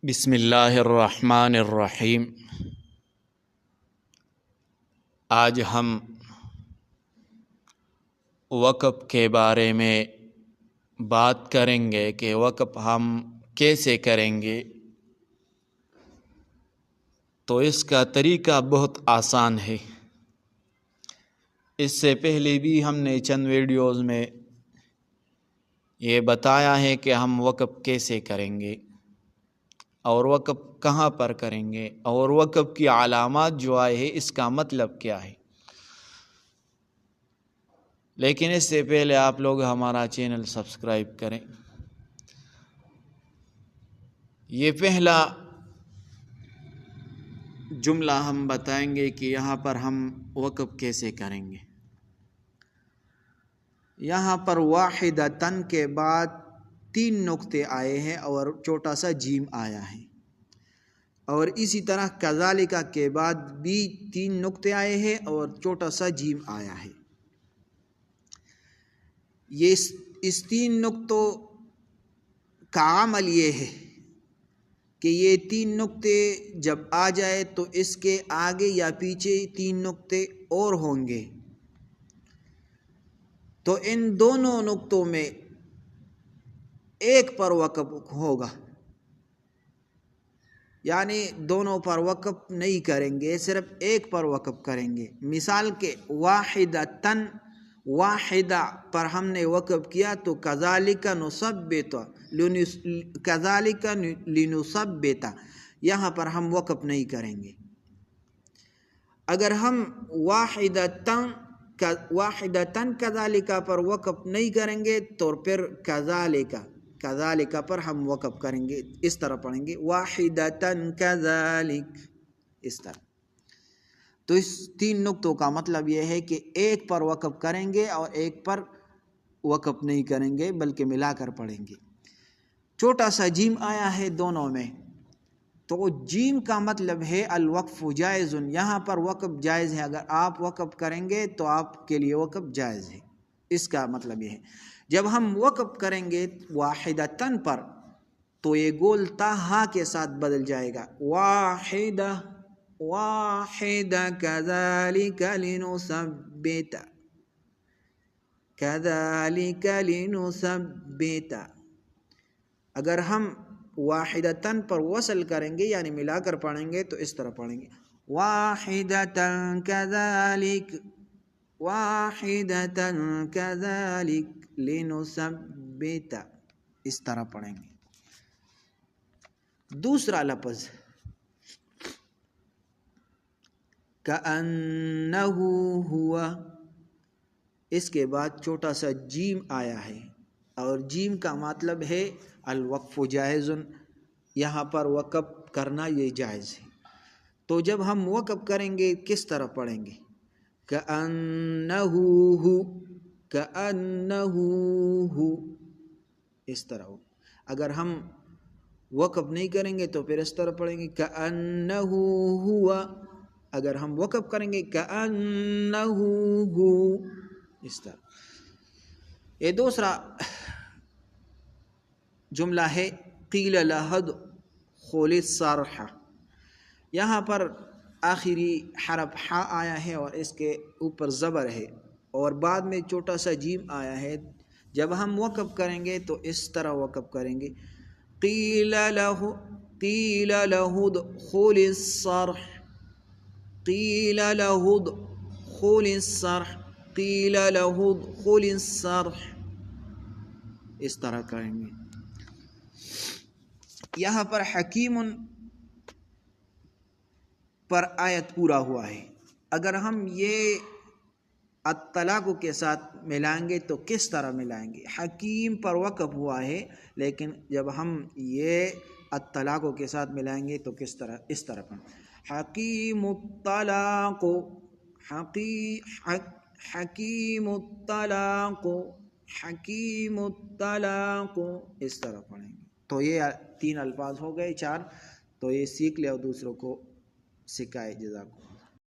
بسم اللہ الرحمن الرحیم۔ آج ہم وقف کے بارے میں بات کریں گے کہ وقف ہم کیسے کریں گے۔ تو اس کا طریقہ بہت آسان ہے۔ اس سے پہلے بھی ہم نے چند ویڈیوز میں یہ بتایا ہے کہ ہم وقف کیسے کریں گے اور وقف کہاں پر کریں گے اور وقف کی علامات جو آئے ہیں اس کا مطلب کیا ہے۔ لیکن اس سے پہلے آپ لوگ ہمارا چینل سبسکرائب کریں۔ یہ پہلا جملہ ہم بتائیں گے کہ یہاں پر ہم وقف کیسے کریں گے۔ یہاں پر واحدتن کے بعد 3 نقطے آئے ہیں اور چھوٹا سا جیم آیا ہے، اور اسی طرح کذالک کے بعد بھی 3 نقطے آئے ہیں اور چھوٹا سا جیم آیا ہے۔ یہ اس 3 نقطوں کا عمل یہ ہے کہ یہ 3 نقطے جب آ جائے تو اس کے آگے یا پیچھے 3 نقطے اور ہوں گے، تو ان دونوں نقطوں میں ایک پر وقف ہوگا، یعنی دونوں پر وقف نہیں کریں گے، صرف ایک پر وقف کریں گے۔ مثال کے واحدتن، واحدہ پر ہم نے وقف کیا تو کذالک نثبت، کذالک لنثبت، یہاں پر ہم وقف نہیں کریں گے۔ اگر ہم واحدتن کذالک پر وقف نہیں کریں گے تو پھر کذالک پر ہم وقف کریں گے، اس طرح پڑھیں گے واحدتن کذالک، اس طرح۔ تو اس 3 نقطوں کا مطلب یہ ہے کہ ایک پر وقف کریں گے اور ایک پر وقف نہیں کریں گے بلکہ ملا کر پڑھیں گے۔ چھوٹا سا جیم آیا ہے دونوں میں، تو جیم کا مطلب ہے الوقف جائز، یہاں پر وقف جائز ہے، اگر آپ وقف کریں گے تو آپ کے لیے وقف جائز ہے، اس کا مطلب یہ ہے۔ جب ہم وقف کریں گے واحدتن پر تو یہ گول تا ہا کے ساتھ بدل جائے گا، واحدہ واحدہ کذالک لنثبت، کذالک لنثبت۔ اگر ہم واحدتن پر وصل کریں گے یعنی ملا کر پڑھیں گے تو اس طرح پڑھیں گے واحدتن کذالک، واحدتن کذالک لنثبت، اس طرح پڑھیں گے۔ دوسرا لفظ کأنہ ہوا، اس کے بعد چھوٹا سا جیم آیا ہے اور جیم کا مطلب ہے الوقف جائز، یہاں پر وقف کرنا یہ جائز ہے۔ تو جب ہم وقف کریں گے کس طرح پڑھیں گے؟ کأنہ ہو، کأنہ ہو، اس طرح ہو۔ اگر ہم وقف نہیں کریں گے تو پھر اس طرح پڑھیں گے کأنہ ہوا، اگر ہم وقف کریں گے کأنہ ہو، اس طرح۔ یہ دوسرا جملہ ہے قیل لہد خول الصرح، یہاں پر آخری حرف حا آیا ہے اور اس کے اوپر زبر ہے اور بعد میں چھوٹا سا جیم آیا ہے۔ جب ہم وقف کریں گے تو اس طرح وقف کریں گے قیل لہد خول الصرح، قیل لہد خول الصرح، قیل لہد خول الصرح، اس طرح کریں گے۔ یہاں پر حکیم پر آیت پورا ہوا ہے۔ اگر ہم یہ الطلاق کے ساتھ ملائیں گے تو کس طرح ملائیں گے؟ حکیم پر وقف ہوا ہے لیکن جب ہم یہ الطلاق کے ساتھ ملائیں گے تو کس طرح؟ اس طرح پر حکیم الطلاق، حکیم الطلاق، حکیم الطلاق، اس طرح پڑھیں گے۔ تو یہ 3 الفاظ ہو گئے 4، تو یہ سیکھ لے اور دوسروں کو سکھائے۔ جزاکم۔